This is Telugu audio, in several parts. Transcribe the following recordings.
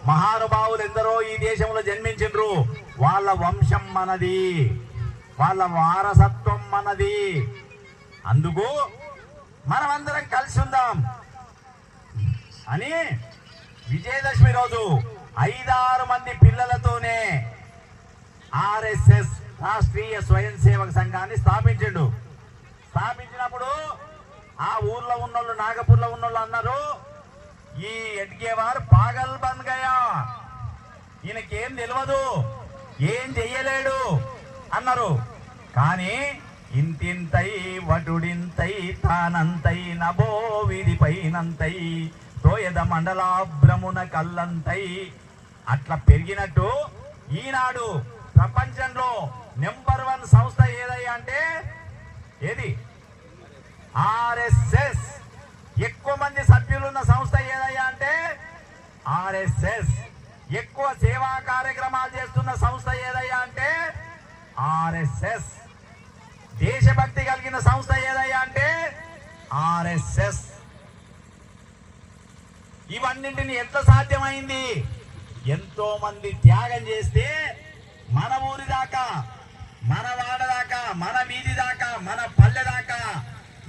మహానుభావులు ఎందరో ఈ దేశంలో జన్మించిండ్రు. వాళ్ళ వంశం మనది, వాళ్ళ వారసత్వం మనది. అందుకు మనమందరం కలిసి ఉందాం అని విజయదశమి రోజు 5-6 మంది పిల్లలతోనే ఆర్ఎస్ఎస్ రాష్ట్రీయ స్వయం సేవక సంఘాన్ని స్థాపించినప్పుడు ఆ ఊర్లో ఉన్నోళ్ళు, నాగపూర్లో ఉన్నోళ్ళు అన్నారు, ఈ ఎడ్గేవారు పాగల్ బంద్ గయా, ఈయనకేం తెలియదు, ఏం చెయ్యలేడు అన్నారు. కానీ ఇంతింతై వటుడింతై తానంతై నభో వీధిపైనంతై తోయద మండలాభ్రమున కల్లంతై అట్లా పెరిగినట్టు ఈనాడు ప్రపంచంలో నెంబర్ 1 సంస్థ ఏదయ్యా అంటే ఏది? ఆర్ఎస్ఎస్. ఎక్కువ మంది సభ్యులున్న సంస్థ ఏదయ్యా అంటే ఆర్ఎస్ఎస్. ఎక్కువ సేవా కార్యక్రమాలు చేస్తున్న సంస్థ ఏదయ్యా అంటే ఆర్ఎస్ఎస్. దేశభక్తి కలిగిన సంస్థ ఏదయ్యా అంటే ఆర్ఎస్ఎస్. ఇవన్నింటిని ఎట్లా సాధ్యమైంది? ఎంతో మంది త్యాగం చేస్తే మన ఊరి దాకా, మన వాడ దాకా, మన వీధి దాకా, మన పల్లె దాకా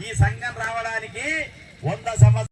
ఈ సంఘం రావడానికి 100 సంవత్సరాలు